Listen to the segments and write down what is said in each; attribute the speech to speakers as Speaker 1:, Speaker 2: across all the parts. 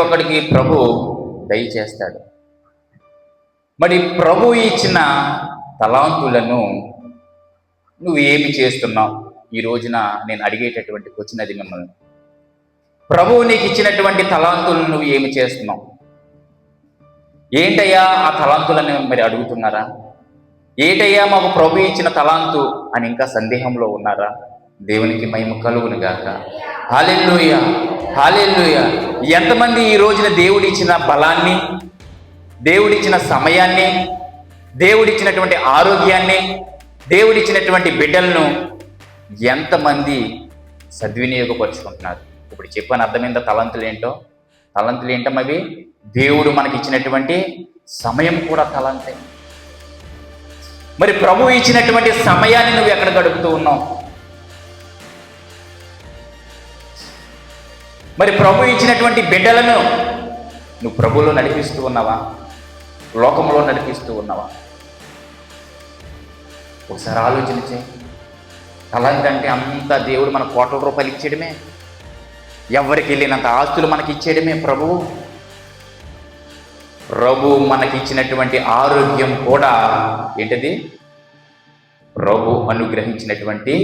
Speaker 1: ఒకడికి ప్రభు దయచేస్తాడు. మరి ప్రభు ఇచ్చిన తలాంతులను నువ్వు ఏమి చేస్తున్నావు? ఈ రోజున నేను అడిగేటటువంటి క్వశ్చన్ అది మిమ్మల్ని. ప్రభువు నీకు ఇచ్చినటువంటి తలాంతులను నువ్వు ఏమి చేస్తున్నావు? ఏంటయ్యా ఆ తలాంతులని మరి అడుగుతున్నారా? ఏంటయ్యా మాకు ప్రభు ఇచ్చిన తలాంతు అని ఇంకా సందేహంలో ఉన్నారా? దేవునికి మహిమ కలుగును గాక. హల్లెలూయా, హల్లెలూయా. ఎంతమంది ఈ రోజున దేవుడిచ్చిన బలాన్ని, దేవుడిచ్చిన సమయాన్ని, దేవుడిచ్చినటువంటి ఆరోగ్యాన్ని, దేవుడిచ్చినటువంటి బిడ్డలను ఎంతమంది సద్వినియోగపరుచుకుంటున్నారు? ఇప్పుడు చెప్పాను అర్థమైందా? తలంతులు ఏంటమ్మవి? దేవుడు మనకి ఇచ్చినటువంటి సమయం కూడా తలంతే. మరి ప్రభు ఇచ్చినటువంటి సమయాన్ని నువ్వు ఎక్కడ గడుపుతూ ఉన్నావు? మరి ప్రభు ఇచ్చినటువంటి బిడ్డలను నువ్వు ప్రభువులో నడిపిస్తూ ఉన్నావా? లోకంలో నడిపిస్తూ ఉన్నావా? ఒకసారి ఆలోచన చేయి. తలంతంటే అంత దేవుడు మన కోట్ల రూపాయలు ఇచ్చేయడమే, ఎవరికి వెళ్ళినంత ఆస్తులు మనకి ఇచ్చేయడమే ప్రభువు. ప్రభు మనకి ఇచ్చినటువంటి ఆరోగ్యం కూడా ఏంటది? ప్రభు అనుగ్రహించినటువంటి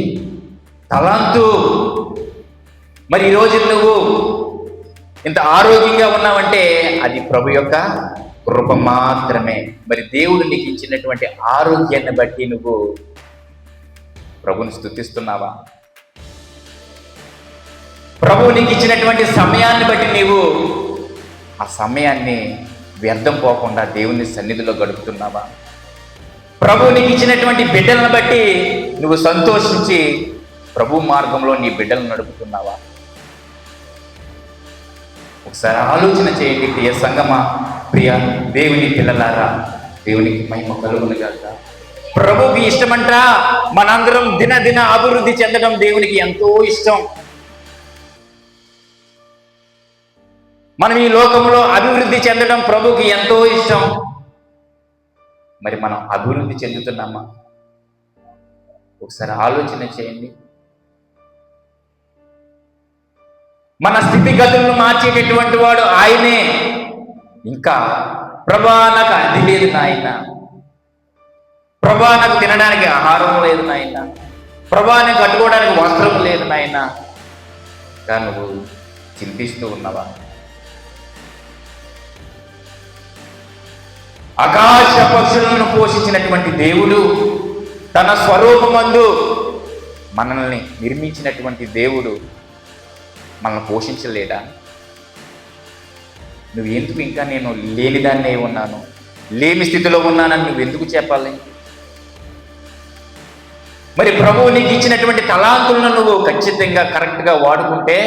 Speaker 1: తలాంతు. మరి ఈరోజు నువ్వు ఇంత ఆరోగ్యంగా ఉన్నావంటే అది ప్రభు యొక్క కృప మాత్రమే. మరి దేవుడు నీకు ఇచ్చినటువంటి ఆరోగ్యాన్ని బట్టి నువ్వు ప్రభుని స్తుతిస్తున్నావా? ప్రభువు నీకు ఇచ్చినటువంటి సమయాన్ని బట్టి నీవు ఆ సమయాన్ని వ్యర్థం పోకుండా దేవుని సన్నిధిలో గడుపుతున్నావా? ప్రభువు నీకు ఇచ్చినటువంటి బిడ్డలను బట్టి నువ్వు సంతోషించి ప్రభు మార్గంలో నీ బిడ్డలను నడుపుతున్నావా? ఒకసారి ఆలోచన చేయండి ప్రియ సంగమా, ప్రియ దేవుని పిల్లలారా. దేవునికి మహిమ కలుగును గాక. ప్రభుకి ఇష్టమంట మనందరం దినదిన అభివృద్ధి చెందడం దేవునికి ఎంతో ఇష్టం. మనం ఈ లోకంలో అభివృద్ధి చెందడం ప్రభుకి ఎంతో ఇష్టం. మరి మనం అభివృద్ధి చెందుతున్నామా? ఒకసారి ఆలోచన చేయండి. మన స్థితిగతులను మార్చేటటువంటి వాడు ఆయనే. ఇంకా ప్రభా నాకు అది లేదు నాయన, ప్రభా నాకు తినడానికి ఆహారం లేదు నాయన, ప్రభా నాకు కట్టుకోవడానికి వస్త్రం లేదు నాయన, కానీ నువ్వు చింతిస్తూ ఉన్నావా? ఆకాశ పక్షులను పోషించినటువంటి దేవుడు, తన స్వరూపమందు మనల్ని నిర్మించినటువంటి దేవుడు మనల్ని పోషించలేడా? నువ్వు ఎందుకు ఇంకా నేను లేనిదాన్నే ఉన్నాను, లేని స్థితిలో ఉన్నానని నువ్వు ఎందుకు చెప్పాలి? మరి ప్రభువు నీకు ఇచ్చినటువంటి తలాంతులను నువ్వు ఖచ్చితంగా కరెక్ట్గా వాడుకుంటే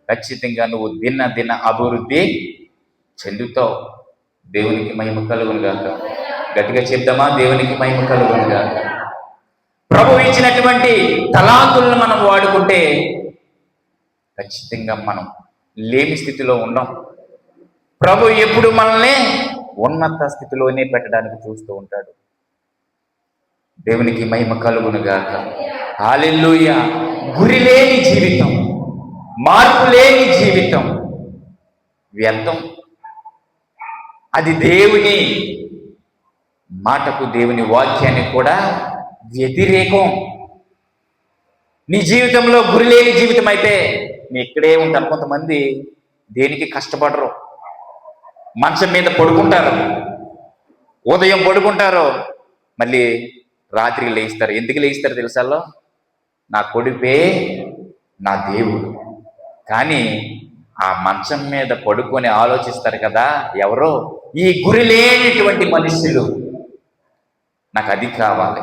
Speaker 1: ఖచ్చితంగా నువ్వు దిన అభివృద్ధి చెందుతావు. దేవునికి మహిమ కలుగును గాక. గట్టిగా చెప్దామా? దేవునికి మహిమ కలుగును గాక. ప్రభువు ఇచ్చినటువంటి తలాంతులను మనం వాడుకుంటే ఖచ్చితంగా మనం లేని స్థితిలో ఉన్నాం. ప్రభు ఎప్పుడు మనల్ని ఉన్నత స్థితిలోనే పెట్టడానికి చూస్తూ ఉంటాడు. దేవునికి మహిమ కలుగును గాక. హల్లెలూయా. గురి లేని జీవితం, మార్పు లేని జీవితం వ్యర్థం. అది దేవుని మాటకు, దేవుని వాక్యానికి కూడా వ్యతిరేకం. నీ జీవితంలో గురి లేని జీవితం అయితే నీ ఇక్కడే ఉంటాను. కొంతమంది దేనికి కష్టపడరు, మంచం మీద పడుకుంటారు, ఉదయం పడుకుంటారు, మళ్ళీ రాత్రికి లేస్తారు. ఎందుకు లేస్తారు తెలుసాలో? నా కొడుపే నా దేవుడు. కానీ ఆ మంచం మీద పడుకొని ఆలోచిస్తారు కదా ఎవరో, ఈ గురి లేనటువంటి మనుషులు. నాకు అది కావాలి,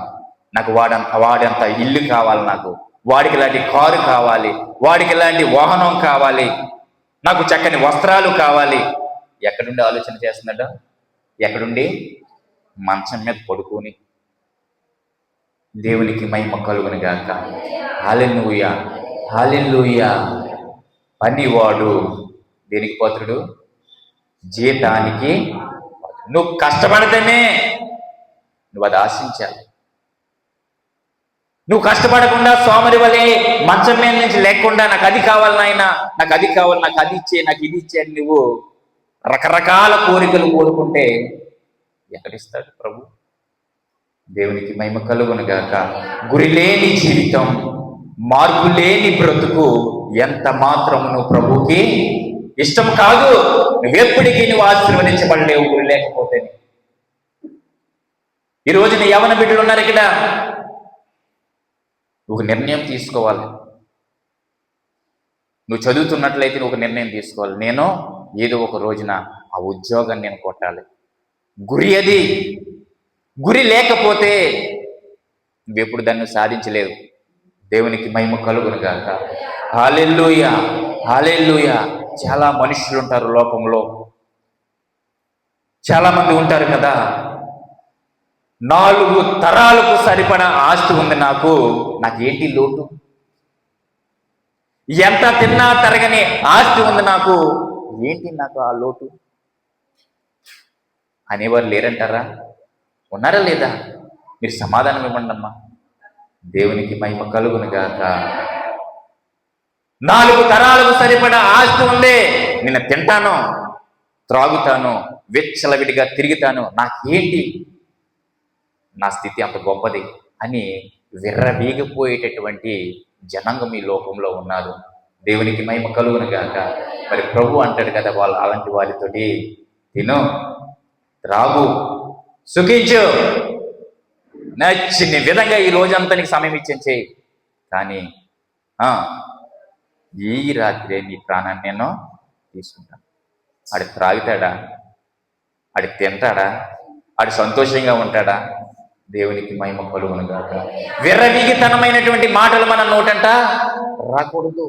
Speaker 1: నాకు వాడంత ఇల్లు కావాలి, నాకు వాడికి ఇలాంటి కారు కావాలి, వాడికి ఇలాంటి వాహనం కావాలి, నాకు చక్కని వస్త్రాలు కావాలి. ఎక్కడుండి ఆలోచన చేస్తున్నాడు? ఎక్కడుండి? మంచం మీద పడుకొని. దేవునికి మహిమ కలుగును గాక. హల్లెలూయా, హల్లెలూయా. పనివాడు దేనికి పాత్రుడు? జీతానికి. నువ్వు కష్టపడితేనే నువ్వు అది ఆశించాలి. నువ్వు కష్టపడకుండా సోమరి వలె మంచం మీద నుంచి లేకుండా నాకు అది కావాలి నాయన, నాకు అది కావాలి, నాకు అది ఇచ్చే, నాకు ఇది ఇచ్చే అని నువ్వు రకరకాల కోరికలు కోరుకుంటే ఎక్కడిస్తాడు ప్రభు? దేవునికి మహిమ కలుగునుగాక. గురిలేని జీవితం, మార్పు లేని బ్రతుకు ఎంత మాత్రమును ప్రభుకి ఇష్టం కాదు. నువ్వెప్పటికీ నువ్వు ఆశీర్వదించబడలేవు గురి లేకపోతే. ఈ రోజున యవన బిడ్డలు ఉన్నారు ఇక్కడ. ఒక నిర్ణయం తీసుకోవాలి. నువ్వు చదువుతున్నట్లయితే నువ్వు ఒక నిర్ణయం తీసుకోవాలి. నేను ఏదో ఒక రోజున ఆ ఉద్యోగాన్ని నేను కొట్టాలి. గురి అది. గురి లేకపోతే నువ్వెప్పుడు దాన్ని సాధించలేవు. దేవునికి మహిమ కలుగునుగాక. హల్లెలూయా, హల్లెలూయా. చాలా మనుషులు ఉంటారు లోకంలో, చాలా మంది ఉంటారు కదా. 4 తరాలకు సరిపడా ఆస్తి ఉంది నాకేంటి లోటు? ఎంత తిన్నా తరగని ఆస్తి ఉంది నాకు ఆ లోటు అనేవారు లేరంటారా? ఉన్నారా లేదా? మీరు సమాధానం ఇవ్వండి అమ్మా. దేవునికి మహిమ కలుగునుగాక. 4 తరాలకు సరిపడా ఆస్తి ఉంది. నేను తింటాను, త్రాగుతాను, విచ్చలవిడిగా తిరుగుతాను, నాకేంటి, నా స్థితి అంత గొప్పది అని విర్రవీగిపోయేటటువంటి జనాంగం ఈ లోకంలో ఉన్నారు. దేవునికి మహిమ కలుగునుగాక. మరి ప్రభు అంటాడు కదా, వాళ్ళు అలాంటి వారితోటి తిను, త్రాగు, సుఖించు, నచ్చిన విధంగా ఈ రోజంతా నీకు సమయం ఇచ్చేం చేయి, కానీ ఈ రాత్రే నీ ప్రాణాన్ని నేను తీసుకుంటాను. ఆడు త్రాగుతాడా? ఆడు తింటాడా? ఆడు సంతోషంగా ఉంటాడా? దేవునికి మహిమ కలుగునుగాక. విర్రవీగితనమైనటువంటి మాటలు మన నోటంట రాకూడదు.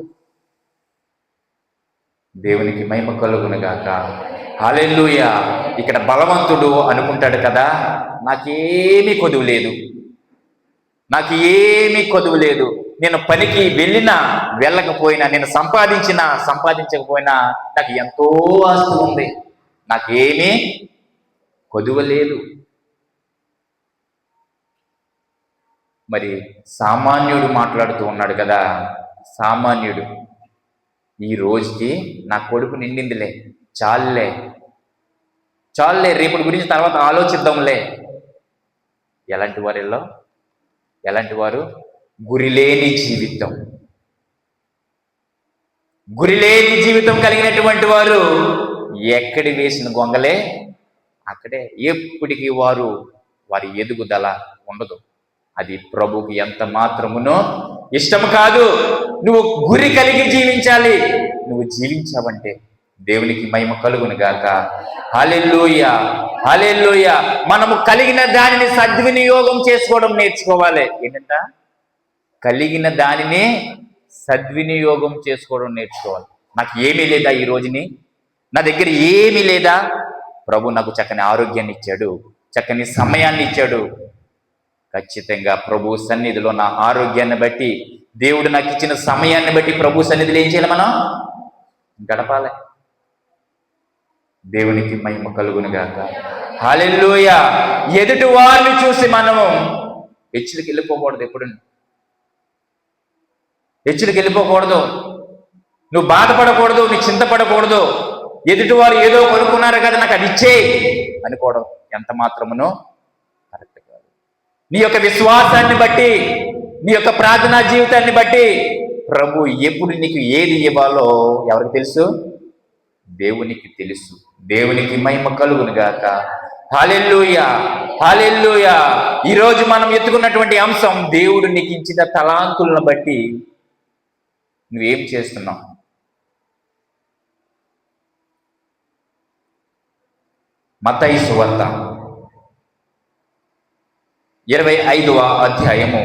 Speaker 1: దేవునికి మహిమ కలుగునుగాక. హల్లెలూయా. ఇక్కడ బలవంతుడు అనుకుంటాడు కదా, నాకేమీ కొదువు లేదు, నేను పనికి వెళ్ళినా వెళ్ళకపోయినా, నేను సంపాదించకపోయినా నాకు ఎంతో ఆస్తి ఉంది, నాకేమీ కొదువ లేదు. మరి సామాన్యుడు మాట్లాడుతూ ఉన్నాడు కదా, సామాన్యుడు ఈ రోజుకి నా కొడుకు నిండిందిలే, చాలులే, రేపటి గురించి తర్వాత ఆలోచిద్దాంలే. ఎలాంటి వారు? గురిలేని జీవితం కలిగినటువంటి వారు ఎక్కడి వేసిన గొంగలే అక్కడే. ఎప్పటికీ వారి ఎదుగుదల ఉండదు. అది ప్రభుకి ఎంత మాత్రమునో ఇష్టం కాదు. నువ్వు గురి కలిగి జీవించాలి. నువ్వు జీవించావంటే దేవునికి మహిమ కలుగునుగాక. హల్లెలూయా, హల్లెలూయా. మనము కలిగిన దానిని సద్వినియోగం చేసుకోవడం నేర్చుకోవాలి. ఏంటంట? కలిగిన దానిని సద్వినియోగం చేసుకోవడం నేర్చుకోవాలి. నాకు ఏమీ లేదా, ఈ రోజుని నా దగ్గర ఏమీ లేదా, ప్రభు నాకు చక్కని ఆరోగ్యాన్ని ఇచ్చాడు, చక్కని సమయాన్ని ఇచ్చాడు. ఖచ్చితంగా ప్రభు సన్నిధిలో నా ఆరోగ్యాన్ని బట్టి, దేవుడు నాకు ఇచ్చిన సమయాన్ని బట్టి ప్రభు సన్నిధిలో ఏం చేయాలి? మనం గడపాలి. దేవునికి మహిమ కలుగునుగాక. హల్లెలూయా. ఎదుటి వారిని చూసి మనము హెచ్చులకు వెళ్ళిపోకూడదు. ఎప్పుడు హెచ్చులకు వెళ్ళిపోకూడదు. నువ్వు బాధపడకూడదు, నువ్వు చింతపడకూడదు. ఎదుటి వారు ఏదో కొనుక్కున్నారు కదా, నాకు అది ఇచ్చే అనుకోవడం ఎంత మాత్రమునో కరెక్ట్ కాదు. నీ యొక్క విశ్వాసాన్ని బట్టి, నీ యొక్క ప్రార్థనా జీవితాన్ని బట్టి ప్రభు ఎప్పుడు నీకు ఏది ఇవ్వాలో ఎవరికి తెలుసు? దేవునికి తెలుసు. దేవునికి మహిమ కలుగునుగాక. హల్లెలూయా, హల్లెలూయా. ఈరోజు మనం ఎత్తుకున్నటువంటి అంశం, దేవుడు నీకు ఇచ్చిన తలాంతులను బట్టి నువ్వేం చేస్తున్నావు? మత్తయి సువార్త 25వ అధ్యాయము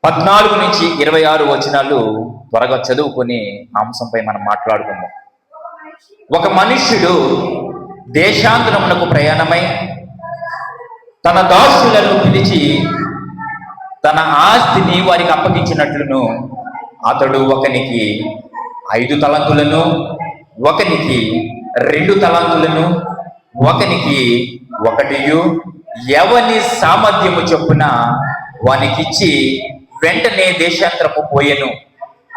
Speaker 1: 14 నుంచి 26 వచనాలు త్వరగా చదువుకొని అంశంపై మనం మాట్లాడుకుందాం. ఒక మనుష్యుడు దేశాంతరమునకు ప్రయాణమై తన దాసులను పిలిచి తన ఆస్తిని వారికి అప్పగించినట్లును, అతడు ఒకనికి 5 తలంతులను, ఒకనికి 2 తలంతులను, ఒకనికి 1 ఎవని సామర్థ్యము చొప్పున వానికిచ్చి వెంటనే దేశాంతరము పోయెను.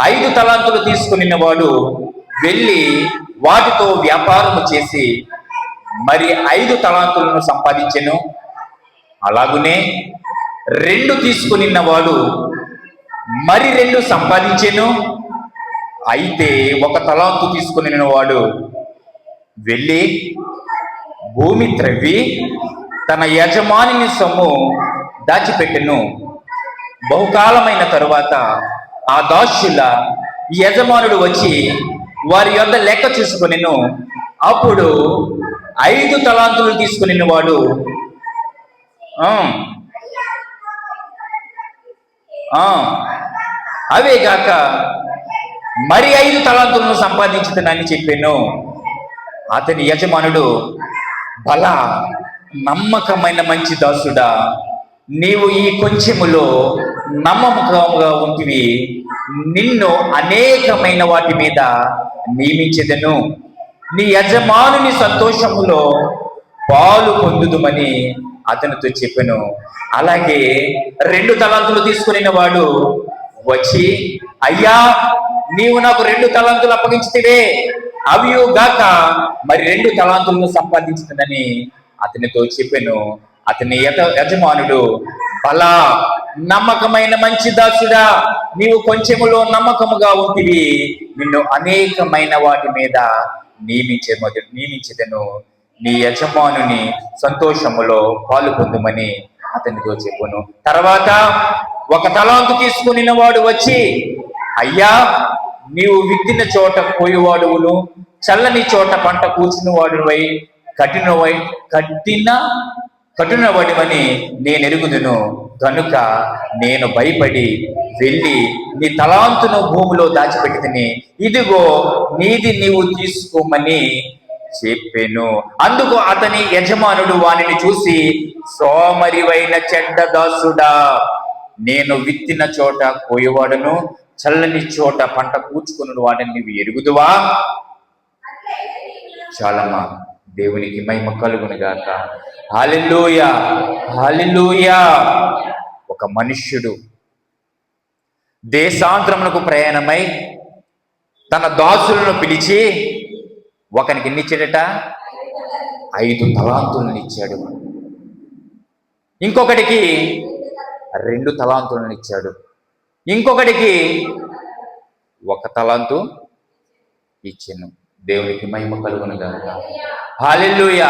Speaker 1: 5 తలాంతులు తీసుకుని వాడు వెళ్ళి వాటితో వ్యాపారము చేసి మరి 5 తలాంతులను సంపాదించెను. అలాగునే 2 తీసుకుని వాడు మరి 2 సంపాదించెను. అయితే 1 తలాంతు తీసుకుని వాడు వెళ్ళి భూమి త్రవ్వి తన యజమాని సొమ్ము దాచిపెట్టెను. బహుకాలమైన తరువాత ఆ దాసుల యజమానుడు వచ్చి వారి యొద్ద లెక్క చూసుకొనెను. అప్పుడు 5 తలాంతులు తీసుకుని వాడు అవేగాక మరి 5 తలాంతులను సంపాదించుతానని చెప్పాను. అతని యజమానుడు, బలా నమ్మకమైన మంచి దాసుడా, నీవు ఈ కొంచెములో నమ్మకంగా ఉంటివి, నిన్ను అనేకమైన వాటి మీద నియమించెదను, నీ యజమానుని సంతోషములో పాలు పొందుదుమని అతనితో చెప్పెను. అలాగే 2 తలాంతులు తీసుకుని వాడు వచ్చి, అయ్యా, నీవు నాకు 2 తలాంతులు అప్పగించితివే, అవియు గాక మరి 2 తలాంతులను సంపాదించుతుందని అతనితో చెప్పెను. అతని యజమానుడు, బలా నమ్మకమైన మంచి దాసుడా, నీవు కొంచెములో నమ్మకముగా ఉంటివి, నిన్ను అనేకమైన వాటి మీద నియమించెదను, నీ యజమానుని సంతోషములో పాలు పొందుమని అతనితో చెప్పును. తర్వాత 1 తలాంతు తీసుకుని వాడు వచ్చి, అయ్యా, నీవు విత్తిన చోట పోయేవాడువును, చల్లని చోట పంట కూర్చుని వాడువై కఠినవాడివని నేను ఎరుగుదును కనుక నేను భయపడి వెళ్ళి నీ తలాంతును భూమిలో దాచిపెట్టితిని, ఇదిగో నీది నీవు తీసుకోమని చెప్పెను. అందుకు అతని యజమానుడు వానిని చూసి, సోమరివైన చెడ్డ దాసుడా, నేను విత్తిన చోట కోయవాడను, చల్లని చోట పంట కూర్చుకుని వాడని నీవు ఎరుగుదువా? చాలమ్మా. దేవునికి మహిమ కలుగును గాక. హల్లెలూయా, హల్లెలూయా. ఒక మనుష్యుడు దేశాంతరమునకు ప్రయాణమై తన దాసులను పిలిచి ఒకనికి ఎన్ని ఇచ్చాడట? 5 తలాంతులను ఇచ్చాడు. ఇంకొకటికి 2 తలాంతులను ఇచ్చాడు. ఇంకొకటికి 1 తలాంతు ఇచ్చాను. దేవునికి మహిమ కలుగును గాక. హల్లెలూయా.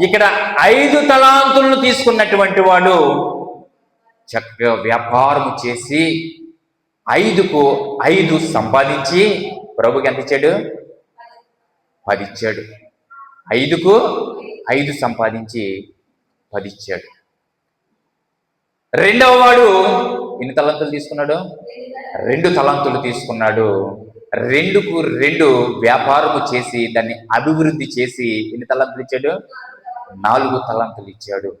Speaker 1: ఇక్కడ 5 తలాంతులను తీసుకున్నటువంటి వాడు చక్కగా వ్యాపారం చేసి 5కు 5 సంపాదించి ప్రభుకి ఎంత ఇచ్చాడు? 10 ఇచ్చాడు. 5కు 5 సంపాదించి 10 ఇచ్చాడు. రెండవ వాడు ఎన్ని తలాంతులు తీసుకున్నాడు? 2 తలాంతులు తీసుకున్నాడు. 2కు 2 వ్యాపారము చేసి దాన్ని అభివృద్ధి చేసి ఎన్ని తలాంతులు ఇచ్చాడు? 4 తలాంతులు ఇచ్చాడు.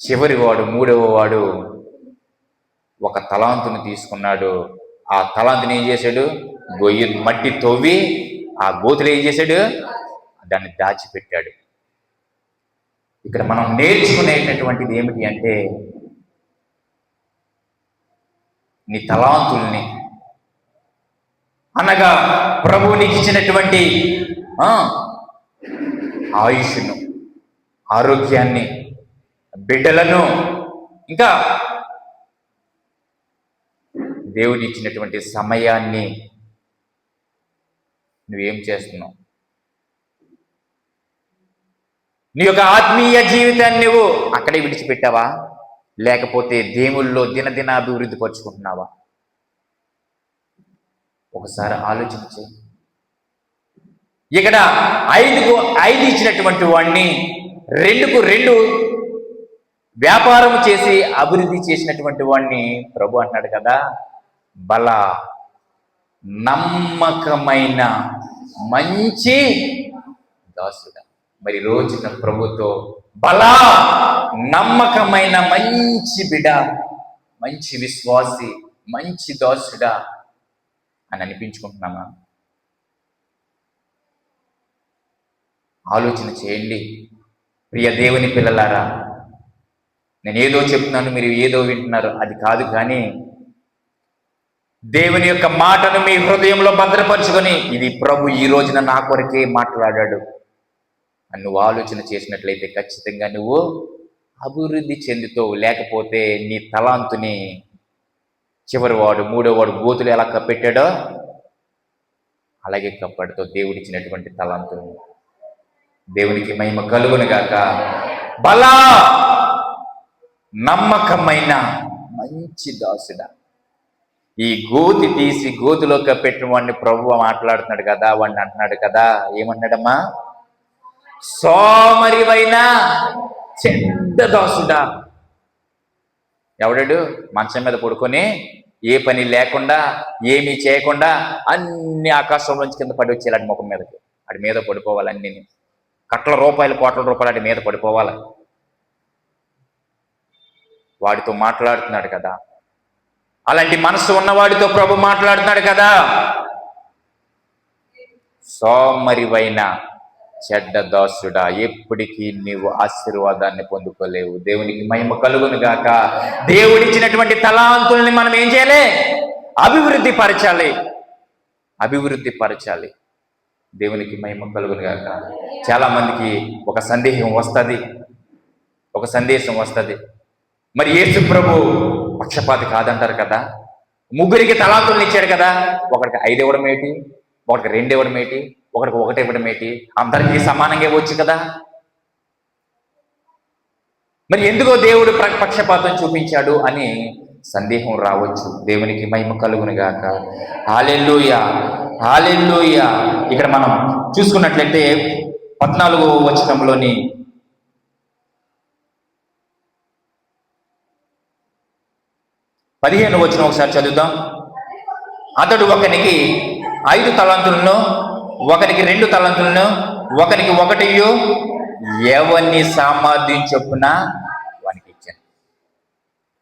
Speaker 1: చివరి వాడు, 3వ వాడు 1 తలాంతును తీసుకున్నాడు. ఆ తలాంతుని ఏం చేశాడు? మట్టి తవ్వి ఆ గోతులు ఏం చేశాడు? దాన్ని దాచిపెట్టాడు. ఇక్కడ మనం నేర్చుకునేటటువంటిది ఏమిటి అంటే, నీ తలాంతుల్ని అనగా ప్రభువు నీకు ఇచ్చినటువంటి ఆయుష్ను, ఆరోగ్యాన్ని, బిడ్డలను, ఇంకా దేవుడు ఇచ్చినటువంటి సమయాన్ని నువ్వేం చేస్తున్నావు? నీ యొక్క ఆత్మీయ జీవితాన్ని నువ్వు అక్కడే విడిచిపెట్టావా? లేకపోతే దేవుల్లో దినదిన అభివృద్ధి పరుచుకుంటున్నావా? ఒకసారి ఆలోచించే. ఇక్కడ 5కు 5 ఇచ్చినటువంటి వాడిని 2కు 2 వ్యాపారం చేసి అభివృద్ధి చేసినటువంటి వాడిని ప్రభు అంటున్నాడు కదా, బల నమ్మకమైన మంచి దాసుడా. మరి రోజున ప్రభుతో బలా నమ్మకమైన మంచి బిడ్డ, మంచి విశ్వాసి, మంచి దాసుడా అని అనిపించుకుంటున్నామా? ఆలోచన చేయండి. ప్రియ దేవుని పిల్లలారా, నేను ఏదో చెప్తున్నాను, మీరు ఏదో వింటున్నారు, అది కాదు. కానీ దేవుని యొక్క మాటను మీ హృదయంలో భద్రపరుచుకొని, ఇది ప్రభు ఈ రోజున నా కొరకే మాట్లాడాడు అని నువ్వు ఆలోచన చేసినట్లయితే ఖచ్చితంగా నువ్వు అభివృద్ధి చెందుతావు. లేకపోతే నీ తలాంతుని చివరివాడు, మూడోవాడు గోతులు ఎలా కప్పెట్టాడో అలాగే కప్పడితో దేవుడిచ్చినటువంటి తలాంతుని. దేవునికి మహిమ కలుగును గాక. బలా నమ్మకమైన మంచి దాసుడా, ఈ గోతి తీసి గోతులో కప్పెట్టిన వాడిని ప్రభువు మాట్లాడుతున్నాడు కదా, వాడిని అంటున్నాడు కదా, ఏమన్నాడమ్మా? సోమరివైన చెడ్డ దాసుడా. ఎవడాడు? మంచం మీద పడుకొని ఏ పని లేకుండా, ఏమీ చేయకుండా అన్ని ఆకాశంలోంచి కింద పడి వచ్చేలాంటి ముఖం మీదకి వాడి మీద పడిపోవాలి. అన్ని కోట్ల రూపాయలు వాడి మీద పడిపోవాలి. వాడితో మాట్లాడుతున్నాడు కదా, అలాంటి మనసు ఉన్నవాడితో ప్రభు మాట్లాడుతున్నాడు కదా. సోమరివైన చెడ్డ దాసుడా, ఎప్పటికీ నీవు ఆశీర్వాదాన్ని పొందుకోలేవు. దేవునికి మహిమ కలుగును గాక. దేవుడిచ్చినటువంటి తలాంతుల్ని మనం ఏం చేయాలి? అభివృద్ధి పరచాలి. దేవునికి మహిమ కలుగును గాక. చాలా మందికి ఒక సందేశం వస్తుంది. మరి యేసు ప్రభు పక్షపాతి కాదంటారు కదా. ముగ్గురికి తలాంతుల్ని ఇచ్చాడు కదా, ఒకరికి 5 ఇవ్వడం ఏంటి, ఒకరికి 2 ఇవ్వడం ఏంటి, ఒకరికి 1 ఇవ్వడం ఏంటి? అందరికీ సమానంగా ఇవ్వచ్చు కదా. మరి ఎందుకో దేవుడు పక్షపాతం చూపించాడు అని సందేహం రావచ్చు. దేవునికి మహిమ కలుగును గాక. హల్లెలూయా, హల్లెలూయా. ఇక్కడ మనం చూసుకున్నట్లయితే 14వ వచనంలోని 15వ వచనం ఒకసారి చదువుదాం. అతడు ఒకనికి 5 తలాంతులను, ఒకరికి 2 తలాంతులను, ఒకరికి 1 ఎవరిని సామర్థ్యం చొప్పున వానికి ఇచ్చాను.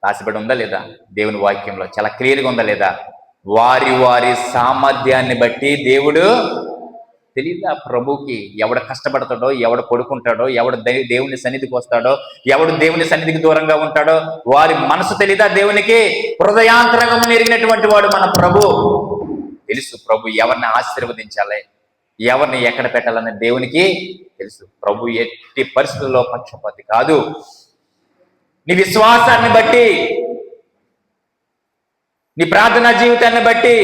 Speaker 1: రాసిబడి ఉందా లేదా? దేవుని వాక్యంలో చాలా క్లియర్గా ఉందా లేదా? వారి సామర్థ్యాన్ని బట్టి దేవుడు, తెలియదా ప్రభుకి ఎవడు కష్టపడతాడో, ఎవడు పడుకుంటాడో, ఎవడు దేవుని సన్నిధికి వస్తాడో, ఎవడు దేవుని సన్నిధికి దూరంగా ఉంటాడో వారి మనసు తెలీదా దేవునికి? హృదయాంతరంగం ఎరిగినటువంటి వాడు మన ప్రభు. తెలుసు ప్రభు ఎవరిని ఆశీర్వదించాలి, ఎవరిని ఎక్కడ పెట్టాలని దేవునికి తెలుసు. ప్రభు ఎట్టి పరిస్థితుల్లో పక్షపాతి కాదు. నీ విశ్వాసాన్ని బట్టి, నీ ప్రార్థనా జీవితాన్ని బట్టి,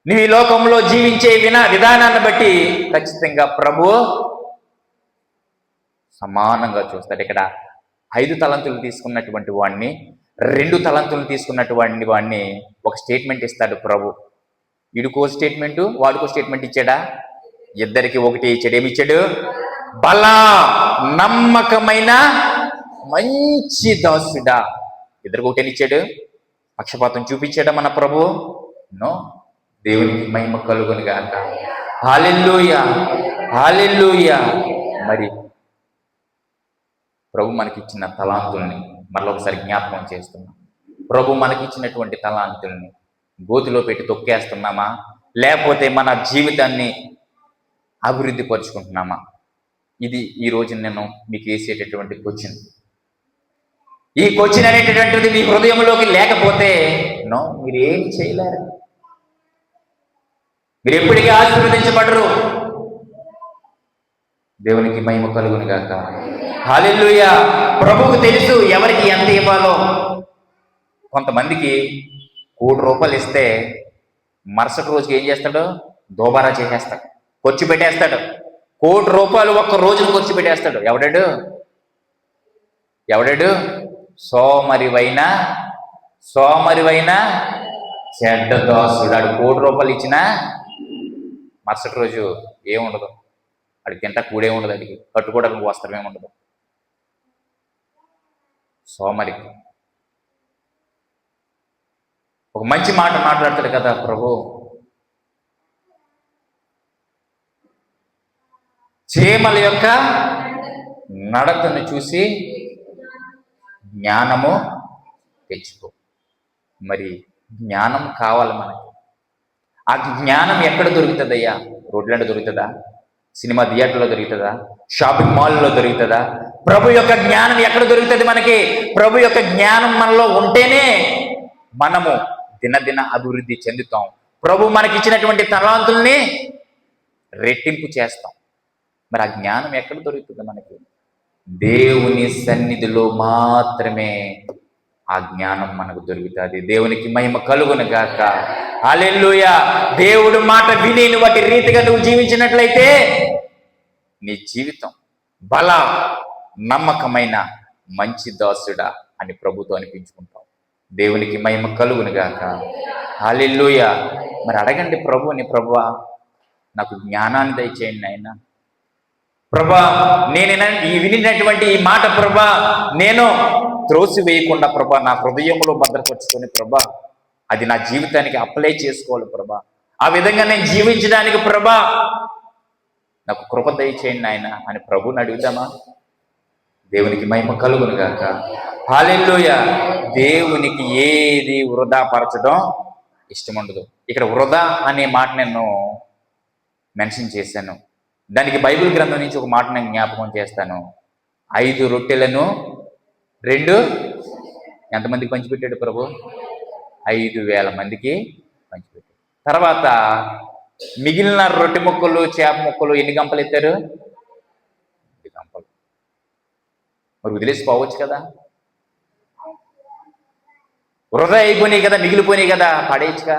Speaker 1: నీ లోకంలో జీవించే విధానాన్ని బట్టి ఖచ్చితంగా ప్రభు సమానంగా చూస్తాడు. ఇక్కడ 5 తలాంతులు తీసుకున్నటువంటి వాడిని, 2 తలాంతులు తీసుకున్నటువంటి వాడిని ఒక స్టేట్మెంట్ ఇస్తాడు ప్రభు. వీడికో స్టేట్మెంట్, వాడికో స్టేట్మెంట్ ఇచ్చాడా? ఇద్దరికి ఒకటి ఇచ్చాడు. ఏమిచ్చాడు? బలా నమ్మకమైన మంచి దాసుడా. ఇద్దరికి ఒకటే ఇచ్చాడు. పక్షపాతం చూపించాడా మన ప్రభు? నో. దేవునికి మహిమ కలుగును గాక. హల్లెలూయా, హల్లెలూయా. మరి ప్రభు మనకిచ్చిన తలాంతుల్ని మరొకసారి జ్ఞాపకం చేస్తున్నాం. ప్రభు మనకిచ్చినటువంటి తలాంతుల్ని గోతిలో పెట్టి తొక్కేస్తున్నామా, లేకపోతే మన జీవితాన్ని అభివృద్ధి పరుచుకుంటున్నామా? ఇది ఈ రోజు నేను మీకు వేసేటటువంటి క్వశ్చన్. ఈ క్వశ్చన్ అనేటటువంటిది మీ హృదయంలోకి లేకపోతే నో, మీరు ఏం చేయలేరు. మీరు ఎప్పటికీ ఆశీర్వదించబడరు. దేవునికి మహిమ కలుగును గాక. హల్లెలూయా. ప్రభువుకు తెలుసు ఎవరికి ఎంత ఇవ్వాలో. కొంతమందికి ₹1,00,000 ఇస్తే మరుసటి రోజుకి ఏం చేస్తాడు? దోబారా చేసేస్తాడు, ఖర్చు పెట్టేస్తాడు. ₹1,00,000 ఒక్క రోజును ఖర్చు పెట్టేస్తాడు. ఎవడాడు? సోమరివైన చెడ్డ దాసుడు. ఆడు ₹1,00,000 ఇచ్చినా మరుసటి రోజు ఏముండదు. అడిగి తింటా కూడే ఉండదు, అడిగి కట్టుకోవడానికి వస్త్రం ఏముండదు. సోమరి. ఒక మంచి మాట మాట్లాడతాడు కదా ప్రభు. చీమల యొక్క నడకను చూసి జ్ఞానము తెచ్చుకో. మరి జ్ఞానం కావాలి మనకి. ఆ జ్ఞానం ఎక్కడ దొరుకుతుందయ్యా? రోడ్లంటే దొరుకుతుందా? సినిమా థియేటర్లో దొరుకుతుందా? షాపింగ్ మాల్లో దొరుకుతుందా? ప్రభు యొక్క జ్ఞానం ఎక్కడ దొరుకుతుంది మనకి? ప్రభు యొక్క జ్ఞానం మనలో ఉంటేనే మనము దినదిన అభివృద్ధి చెందుతాం. ప్రభు మనకి ఇచ్చినటువంటి తలాంతుల్ని రెట్టింపు చేస్తాం. మరి ఆ జ్ఞానం ఎక్కడ దొరుకుతుంది మనకి? దేవుని సన్నిధిలో మాత్రమే ఆ జ్ఞానం మనకు దొరుకుతుంది. దేవునికి మహిమ కలుగును గాక. హల్లెలూయా. దేవుడు మాట విని వాటి రీతిగా నువ్వు జీవించినట్లయితే నీ జీవితం బల నమ్మకమైన మంచి దాసుడా అని ప్రభుతో అనిపించుకుంటాం. దేవునికి మహిమ కలుగును గాక. హల్లెలూయా. మరి అడగండి ప్రభుని, ప్రభువా నాకు జ్ఞానాన్ని దయచేయండి ఆయన. ప్రభా నేను వినినటువంటి ఈ మాట ప్రభా నేను త్రోసి వేయకుండా ప్రభా నా హృదయంలో భద్రపరుచుకొని ప్రభా అది నా జీవితానికి అప్లై చేసుకోవాలి ప్రభా. ఆ విధంగా నేను జీవించడానికి ప్రభా నాకు కృప దయచేయండి ఆయన అని ప్రభుని అడుగుదామా? దేవునికి మహిమ కలుగును గాక. హల్లెలూయా. దేవునికి ఏది వృధా పరచడం ఇష్టం ఉండదు. ఇక్కడ వృధా అనే మాట నేను మెన్షన్ చేశాను. దానికి బైబిల్ గ్రంథం నుంచి ఒక మాట నేను జ్ఞాపకం చేస్తాను. 5 రొట్టెలను 2 ఎంతమందికి పంచిపెట్టాడు ప్రభు? 5,000 మందికి పంచిపెట్టాడు. తర్వాత మిగిలిన రొట్టె ముక్కలు చేప ముక్కలు ఎన్ని గంపలు ఎత్తారు? 2 గంపలు. మరి వదిలేసిపోవచ్చు కదా, వృధా అయిపోయినాయి కదా, మిగిలిపోయినాయి కదా, పడేయచ్చుగా.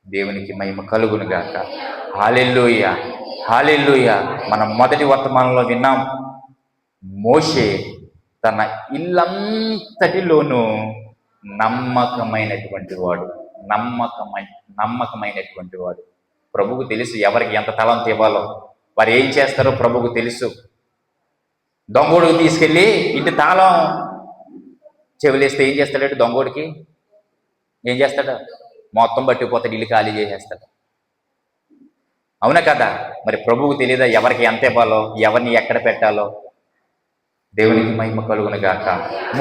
Speaker 1: దేవునికి మహిమ కలుగును గాక. హల్లెలూయా. హల్లెలూయా. మనం మొదటి వర్తమానంలో విన్నాం, మోషే తన ఇల్లంతటిలోనూ నమ్మకమైనటువంటి వాడు. నమ్మకమైనటువంటి వాడు. ప్రభువుకు తెలుసు ఎవరికి ఎంత తలంత ఇవ్వాలో, వారు ఏం చేస్తారో ప్రభువుకు తెలుసు. దొంగోడికి తీసుకెళ్ళి ఇంటి తాళం చెవిలేస్తే ఏం చేస్తాడు? దొంగోడికి ఏం చేస్తాడు? మొత్తం పట్టిపోతాడు, ఇల్లు ఖాళీ చేసేస్తాడు. అవునా కదా? మరి ప్రభువుకు తెలియదా ఎవరికి ఎంత ఇవ్వాలో, ఎవరిని ఎక్కడ పెట్టాలో? దేవునికి మహిమ కలుగును గాక.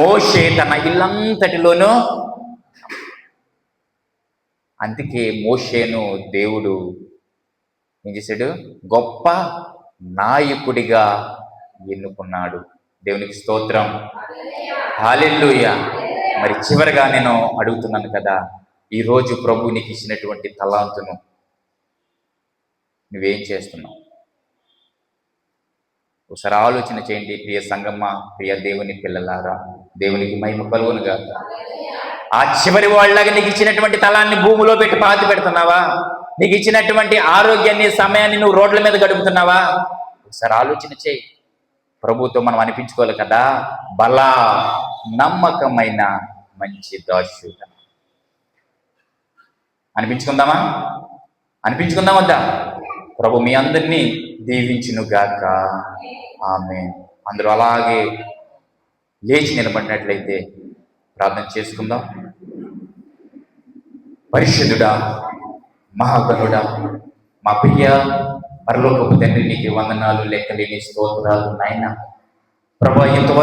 Speaker 1: మోషే తన ఇల్లంతటిలోనూ, అందుకే మోషేను దేవుడు ఏం చేశాడు? గొప్ప నాయకుడిగా ఎన్నుకున్నాడు. దేవునికి స్తోత్రం. హల్లెలూయా. మరి చివరిగా నేను అడుగుతున్నాను కదా, ఈరోజు ప్రభు నీకు ఇచ్చినటువంటి తలాంతును నువ్వేం చేస్తున్నావు? ఒకసారి ఆలోచన చేయండి. ప్రియ సంగమ్మ, ప్రియ దేవుని పిల్లలారా, దేవునికి మహిమ కలుగును గాక. ఆ చివరి వాళ్ళగా నీకు ఇచ్చినటువంటి తలాన్ని భూమిలో పెట్టి పాతి పెడుతున్నావా? నీకు ఇచ్చినటువంటి ఆరోగ్యాన్ని, సమయాన్ని నువ్వు రోడ్ల మీద గడుపుతున్నావా? ఒకసారి ఆలోచన చేయి. ప్రభుతో మనం అనిపించుకోవాలి కదా, బల నమ్మకమైన మంచి దాసుడా. అనిపించుకుందాం వద్దా? ప్రభు మీ అందరినీ దీవించును గాక. ఆమేన్. అందరూ అలాగే లేచి నిలబడినట్లయితే ప్రార్థన చేసుకుందాం. పరిశుద్ధుడా, మహాగణుడా, మా ప్రియ పరలోకపు తండ్రి, నీకు వందనాలు, లెక్కలేని స్తోత్రాలు నాయన. ప్రభు ఇంతవరకు